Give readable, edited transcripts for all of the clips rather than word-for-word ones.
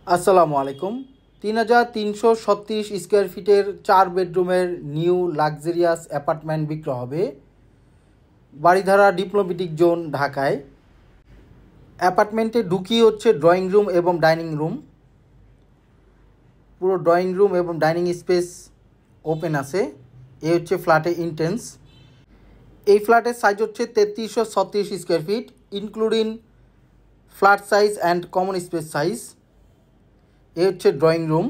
আসসালামু আলাইকুম। ৩,৩৩৬ স্কোয়ার ফিটের 4 বেডরুমের নিউ লাক্সারিয়াস অ্যাপার্টমেন্ট বিক্রি হবে বারিধারা ডিপ্লোম্যাটিক জোন, ঢাকায়। অ্যাপার্টমেন্টে ঢুকিয়ে হচ্ছে ড্রয়িং রুম এবং ডাইনিং রুম। পুরো ড্রয়িং রুম এবং ডাইনিং স্পেস ওপেন আছে। এ হচ্ছে ফ্ল্যাটের এন্ট্রেন্স। এই ফ্ল্যাটের সাইজ হচ্ছে ৩৩৩৬ square feet, including flat size and common space size. এ হচ্ছে ড্রয়িং রুম।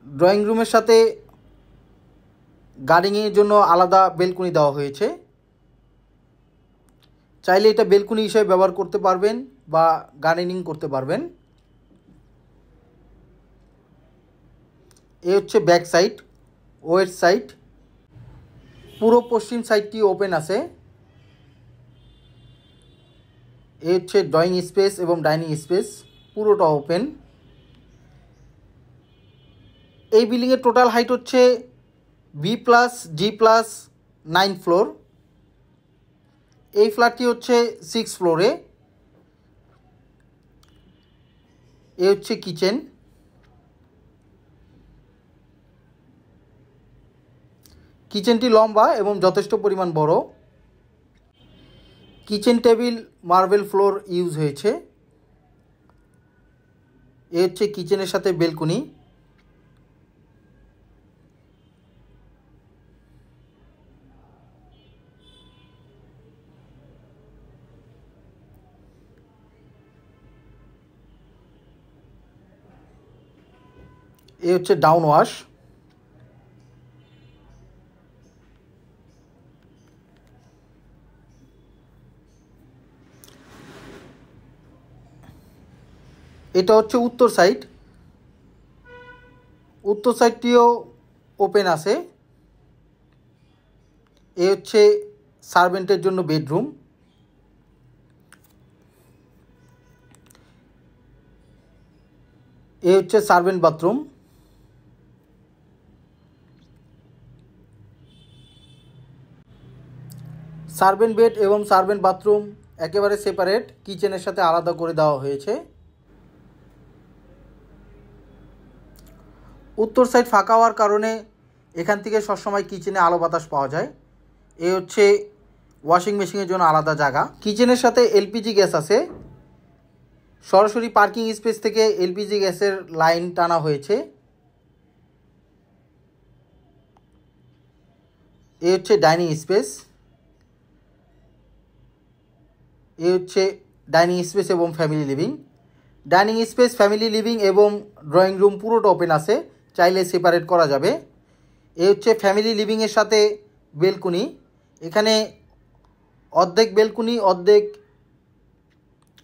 ড্রয়িং রুমের সাথে গার্ডেনিংয়ের জন্য আলাদা বেলকনি দেওয়া হয়েছে। চাইলে এটা বেলকনি হিসেবে ব্যবহার করতে পারবেন বা গার্ডেনিং করতে পারবেন। এ হচ্ছে ব্যাক সাইড, ওয়েস্ট সাইড। পুরো পশ্চিম সাইডটি ওপেন আছে। এ হচ্ছে ড্রয়িং স্পেস এবং ডাইনিং স্পেস, পুরোটা ওপেন। এই বিল্ডিংয়ের টোটাল হাইট হচ্ছে B+G+9 ফ্লোর। এই ফ্ল্যাটটি হচ্ছে 6 ফ্লোরে। এ হচ্ছে কিচেন। কিচেনটি লম্বা এবং যথেষ্ট পরিমাণ বড়। Kitchen table marble floor use হয়েছে। এ হচ্ছে কিচেনের সাথে বেলকনি। এ হচ্ছে ডাউন ওয়াশ। এটা হচ্ছে উত্তর সাইড। উত্তর সাইডটিও ওপেন আছে। এ হচ্ছে সার্ভেন্টের জন্য বেডরুম। এ হচ্ছে সার্ভেন্ট বাথরুম। সার্ভেন্ট বেড এবং সার্ভেন্ট বাথরুম একেবারে সেপারেট, কিচেনের সাথে আলাদা করে দেওয়া হয়েছে। উত্তর সাইড ফাঁকা হওয়ার কারণে এখান থেকে সবসময় কিচেনে আলো বাতাস পাওয়া যায়। এ হচ্ছে ওয়াশিং মেশিনের জন্য আলাদা জায়গা। কিচেনের সাথে এলপিজি গ্যাস আছে। সরাসরি পার্কিং স্পেস থেকে এলপিজি গ্যাসের লাইন টানা হয়েছে। এ হচ্ছে ডাইনিং স্পেস। এ হচ্ছে ডাইনিং স্পেস এবং family living. Dining space, family living এবং ড্রয়িং রুম পুরোটা ওপেন আছে, চাইলে সেপারেট করা যাবে। এ হচ্ছে ফ্যামিলি লিভিংয়ের সাথে বেলকনি। এখানে অর্ধেক বেলকনি, অর্ধেক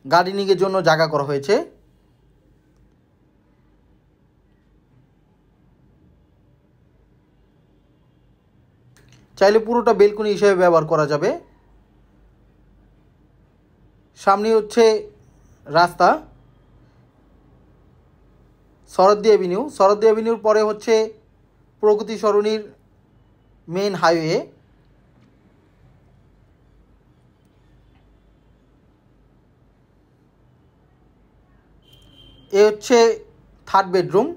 গার্ডেনিংয়ের জন্য জায়গা করা হয়েছে। চাইলে পুরোটা বেলকনি হিসেবে ব্যবহার করা যাবে। সামনে হচ্ছে রাস্তা, শরদ্দি অ্যাভিনিউ। শরদ্দি অ্যাভিনিউর পরে হচ্ছে প্রগতি সরণির মেন হাইওয়ে। এ হচ্ছে থার্ড বেডরুম।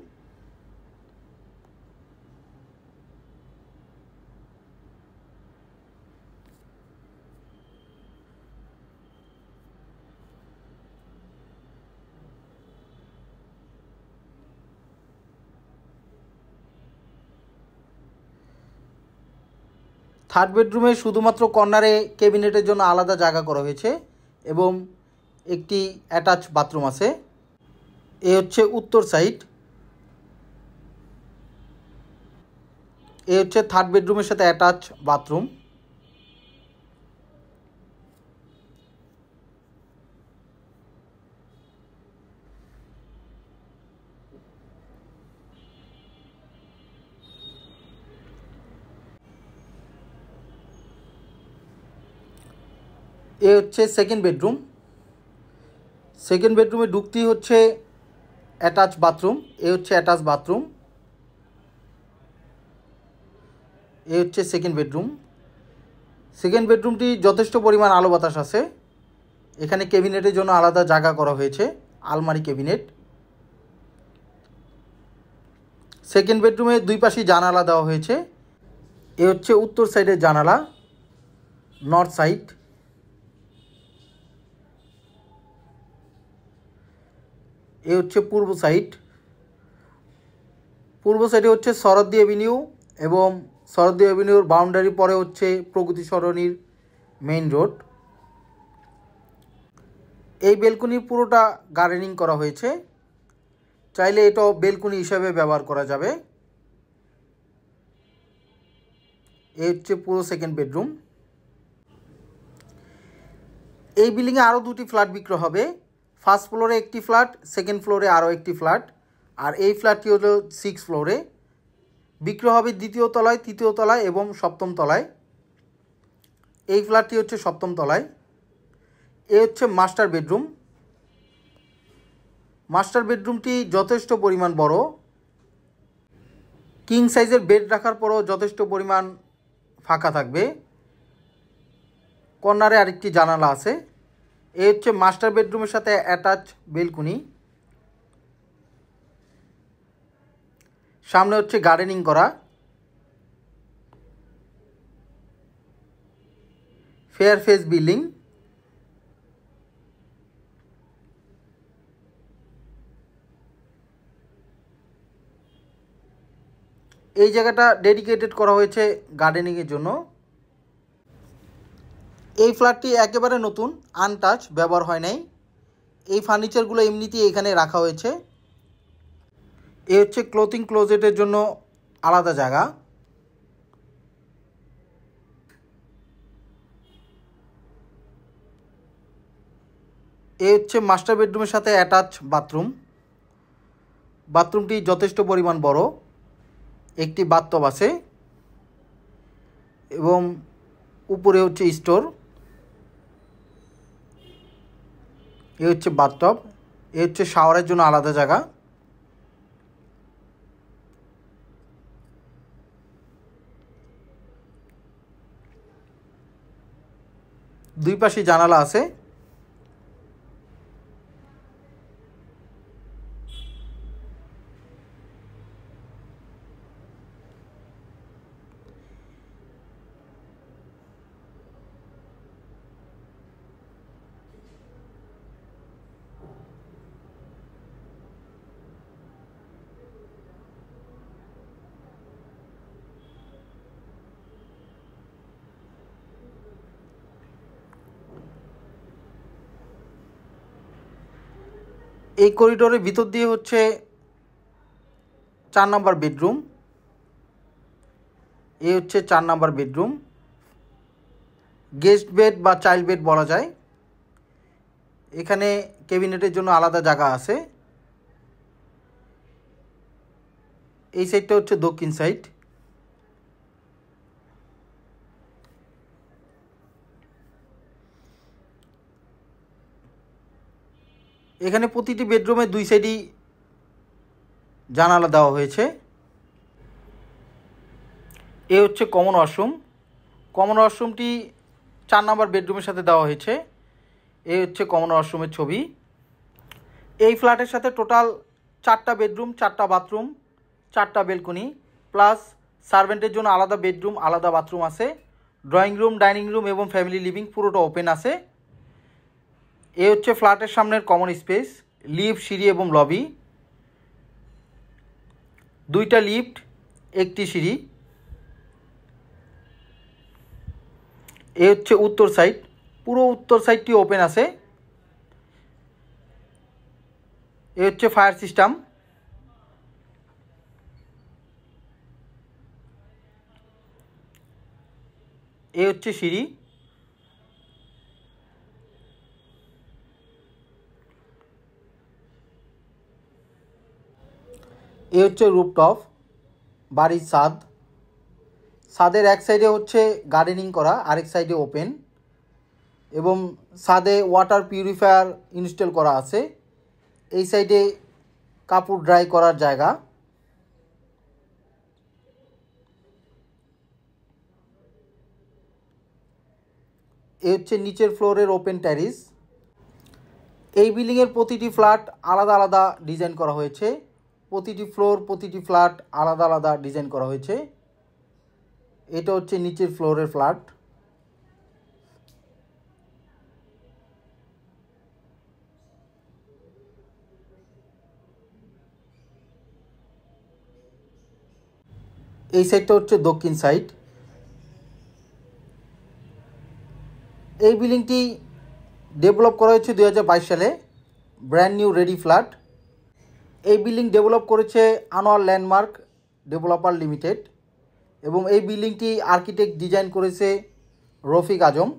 থার্ড বেডরুমে শুধুমাত্র কর্নারে ক্যাবিনেটের জন্য আলাদা জায়গা করা হয়েছে এবং একটি অ্যাটাচ বাথরুম আছে। এ হচ্ছে উত্তর সাইড। এ হচ্ছে থার্ড বেডরুমের সাথে অ্যাটাচ বাথরুম। এ হচ্ছে সেকেন্ড বেডরুম। সেকেন্ড বেডরুমে ঢুকতেই হচ্ছে অ্যাটাচ বাথরুম। এ হচ্ছে অ্যাটাচ বাথরুম। এ হচ্ছে সেকেন্ড বেডরুম। সেকেন্ড বেডরুমটি যথেষ্ট পরিমাণ আলো বাতাস আছে। এখানে ক্যাবিনেটের জন্য আলাদা জায়গা করা হয়েছে, আলমারি ক্যাবিনেট। সেকেন্ড বেডরুমে দুই পাশেই জানালা দেওয়া হয়েছে। এ হচ্ছে উত্তর সাইডের জানালা, নর্থ সাইড। এ হচ্ছে পূর্ব সাইড। পূর্ব সাইডে হচ্ছে শরদ্দি অ্যাভিনিউ এবং শরদ্দি অ্যাভিনিউর বাউন্ডারি পরে হচ্ছে প্রগতি সরণির মেইন রোড। এই বেলকনি পুরোটা গার্ডেনিং করা হয়েছে, চাইলে এটাও বেলকনি হিসাবে ব্যবহার করা যাবে। এই হচ্ছে পুরো সেকেন্ড বেডরুম। এই বিল্ডিংয়ে আরও দুটি ফ্ল্যাট বিক্রি হবে। ফার্স্ট ফ্লোরে একটি ফ্ল্যাট, সেকেন্ড ফ্লোরে আরও একটি ফ্ল্যাট, আর এই ফ্ল্যাটটি হলো 6 ফ্লোরে। বিক্রি হবে দ্বিতীয় তলায়, তৃতীয় তলায় এবং সপ্তম তলায়। এই ফ্ল্যাটটি হচ্ছে সপ্তম তলায়। এ হচ্ছে মাস্টার বেডরুম। মাস্টার বেডরুমটি যথেষ্ট পরিমাণ বড়, কিং সাইজের বেড রাখার পরও যথেষ্ট পরিমাণ ফাঁকা থাকবে। কর্নারে আরেকটি জানালা আছে। এ হচ্ছে মাস্টার বেডরুমের সাথে অ্যাটাচ বেলকনি। সামনে হচ্ছে গার্ডেনিং করা। Fair face building. এই জায়গাটা ডেডিকেটেড করা হয়েছে গার্ডেনিংয়ের জন্য। এই ফ্ল্যাটটি একেবারে নতুন, আনটাচ, ব্যবহার হয় নাই। এই ফার্নিচারগুলো এমনিতেই এখানে রাখা হয়েছে। এ হচ্ছে ক্লোথিং ক্লোজেটের জন্য আলাদা জায়গা। এ হচ্ছে মাস্টার বেডরুমের সাথে অ্যাটাচ বাথরুম। বাথরুমটি যথেষ্ট পরিমাণ বড়, একটি বাথটব আছে এবং উপরে হচ্ছে স্টোর। এ হচ্ছে বাথটব। এ হচ্ছে শাওয়ারের জন্য আলাদা জায়গা। দুই পাশে জানালা আছে। এই করিডোরের ভিতর দিয়ে হচ্ছে 4 নম্বর বেডরুম। এই হচ্ছে 4 নম্বর বেডরুম। গেস্ট বেড বা চাইল্ড বেড বলা যায়। এখানে ক্যাবিনেটের জন্য আলাদা জায়গা আছে। এই সাইডটা হচ্ছে দক্ষিণ সাইড। এখানে প্রতিটি বেডরুমে দুই সাইডই জানালা দেওয়া হয়েছে। এ হচ্ছে কমন ওয়াশরুম। কমন ওয়াশরুমটি 4 নম্বর বেডরুমের সাথে দেওয়া হয়েছে। এই হচ্ছে কমন ওয়াশরুমের ছবি। এই ফ্ল্যাটের সাথে টোটাল 4টা বেডরুম, 4টা বাথরুম, 4টা বেলকনি, প্লাস সার্ভেন্টের জন্য আলাদা বেডরুম, আলাদা বাথরুম আছে। ড্রয়িং রুম, ডাইনিং রুম এবং ফ্যামিলি লিভিং পুরোটা ওপেন আছে। এ হচ্ছে ফ্ল্যাটের সামনের কমন স্পেস, লিফট, সিঁড়ি এবং লবি। 2টা লিফট, একটি সিঁড়ি। এ হচ্ছে উত্তর সাইড। পুরো উত্তর সাইডটি ওপেন আছে। এ হচ্ছে ফায়ার সিস্টেম। এ হচ্ছে সিঁড়ি। এ হচ্ছে রুফটপ, বাড়ির ছাদ। ছাদের এক সাইডে হচ্ছে গার্ডেনিং করা, আরেক সাইডে ওপেন, এবং ছাদে ওয়াটার পিউরিফায়ার ইনস্টল করা আছে। এই সাইডে কাপড় ড্রাই করার জায়গা। এ হচ্ছে নিচের ফ্লোরের ওপেন ট্যারিস। এই বিল্ডিংয়ের প্রতিটি ফ্ল্যাট আলাদা আলাদা ডিজাইন করা হয়েছে, প্রতিটি ফ্লোর প্রতিটি ফ্ল্যাট আলাদা আলাদা ডিজাইন করা হয়েছে। এটা হচ্ছে নিচের ফ্লোরের ফ্ল্যাট। এই সাইডটা হচ্ছে দক্ষিণ সাইড। এই বিল্ডিংটি ডেভেলপ করা হয়েছে 2022 সালে, ব্র্যান্ড নিউ রেডি ফ্ল্যাট। এই বিল্ডিং ডেভেলপ করেছে আনোয়ার ল্যান্ডমার্ক ডেভেলপার লিমিটেড এবং এই বিল্ডিংটি আর্কিটেক্ট ডিজাইন করেছে রফিক আজম।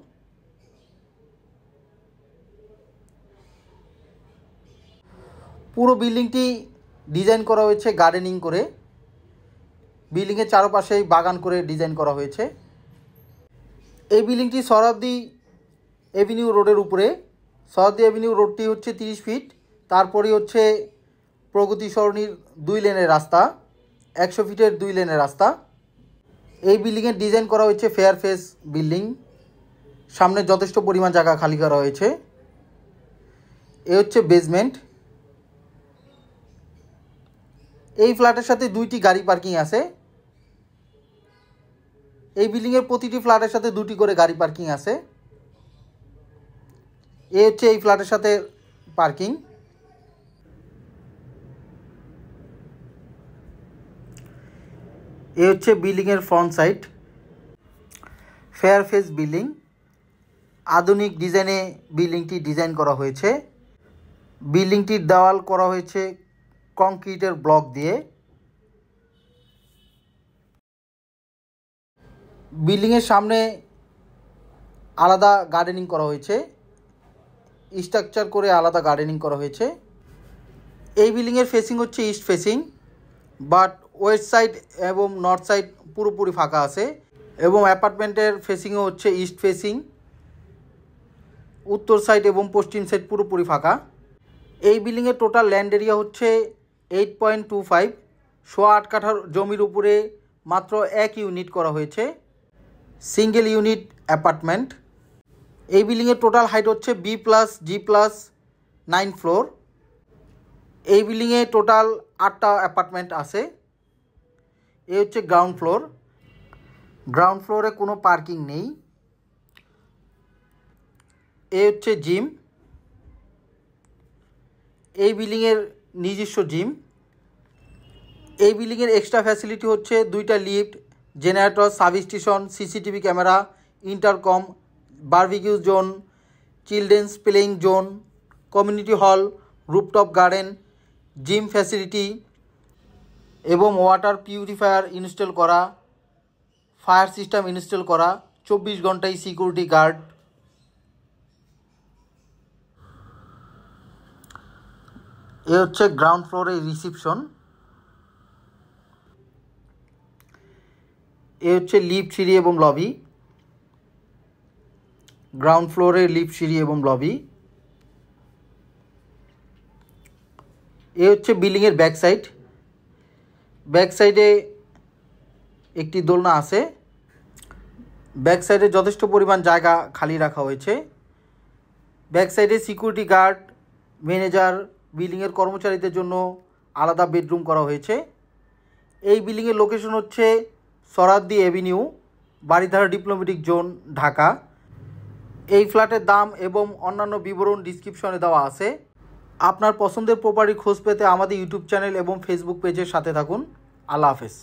পুরো বিল্ডিংটি ডিজাইন করা হয়েছে গার্ডেনিং করে, বিল্ডিংয়ের চারপাশেই বাগান করে ডিজাইন করা হয়েছে। এই বিল্ডিংটি সোহরাওয়ার্দী এভিনিউ রোডের উপরে। সোহরাওয়ার্দী এভিনিউ রোডটি হচ্ছে 30 ফিট, তারপরেই হচ্ছে প্রগতি সরণির 2 লেনের রাস্তা, 100 ফিটের 2 লেনের রাস্তা। এই বিল্ডিংয়ের ডিজাইন করা হয়েছে ফেয়ার ফেস বিল্ডিং, সামনে যথেষ্ট পরিমাণ জায়গা খালি করা হয়েছে। এ হচ্ছে বেসমেন্ট। এই ফ্ল্যাটের সাথে 2টি গাড়ি পার্কিং আছে। এই বিল্ডিংয়ের প্রতিটি ফ্ল্যাটের সাথে 2টি করে গাড়ি পার্কিং আছে। এ হচ্ছে এই ফ্ল্যাটের সাথে পার্কিং। এ হচ্ছে বিল্ডিংয়ের front side. Fair face building, আধুনিক ডিজাইনে বিল্ডিংটি ডিজাইন করা হয়েছে। বিল্ডিংটির দেওয়াল করা হয়েছে কংক্রিটের ব্লক দিয়ে। বিল্ডিংয়ের সামনে আলাদা গার্ডেনিং করা হয়েছে, স্ট্রাকচার করে আলাদা গার্ডেনিং করা হয়েছে। এই বিল্ডিংয়ের ফেসিং হচ্ছে east facing, but West side এবং নর্থ সাইড পুরোপুরি ফাঁকা আছে এবং অ্যাপার্টমেন্টের ফেসিংও হচ্ছে ইস্ট ফেসিং। উত্তর সাইড এবং পশ্চিম সাইড পুরোপুরি ফাঁকা। এই বিল্ডিংয়ের টোটাল ল্যান্ড এরিয়া হচ্ছে 8.25। 8.25 কাঠার জমির উপরে মাত্র 1 ইউনিট করা হয়েছে, সিঙ্গেল ইউনিট অ্যাপার্টমেন্ট। এই বিল্ডিংয়ের টোটাল হাইট হচ্ছে B+G+9 ফ্লোর। এই বিল্ডিংয়ে টোটাল 8টা অ্যাপার্টমেন্ট আছে। এই হচ্ছে গ্রাউন্ড ফ্লোর। গ্রাউন্ড ফ্লোরে কোনো পার্কিং নেই। এই হচ্ছে জিম। এই বিল্ডিংয়ের নিজস্ব জিম। এই বিল্ডিংয়ের এক্সট্রা ফ্যাসিলিটি হচ্ছে 2টা lift, generator, substation, CCTV camera, intercom, barbecue zone, children's playing zone, community hall, rooftop garden, gym facility এবং ওয়াটার পিউরিফায়ার ইনস্টল করা, ফায়ার সিস্টেম ইনস্টল করা, 24 ঘন্টায় সিকিউরিটি গার্ড। এ হচ্ছে গ্রাউন্ড ফ্লোরের রিসিপশন। এ হচ্ছে লিফট, সিঁড়ি এবং লবি। গ্রাউন্ড ফ্লোরে লিফট, সিঁড়ি এবং লবি। এ হচ্ছে বিল্ডিংয়ের ব্যাক সাইড। ব্যাক সাইডে একটি দোলনা আছে। ব্যাক সাইডে যথেষ্ট পরিমাণ জায়গা খালি রাখা হয়েছে। ব্যাক সাইডে সিকিউরিটি গার্ড, ম্যানেজার, বিল্ডিংয়ের কর্মচারীদের জন্য আলাদা বেডরুম করা হয়েছে। এই বিল্ডিংয়ের লোকেশন হচ্ছে Suhrawardy Avenue, Baridhara diplomatic zone, Dhaka. এই ফ্ল্যাটের দাম এবং অন্যান্য বিবরণ ডিসক্রিপশনে দেওয়া আছে। আপনার পছন্দের প্রপার্টি খোঁজ পেতে আমাদের ইউটিউব চ্যানেল এবং ফেসবুক পেজের সাথে থাকুন। আল্লাহ হাফেজ।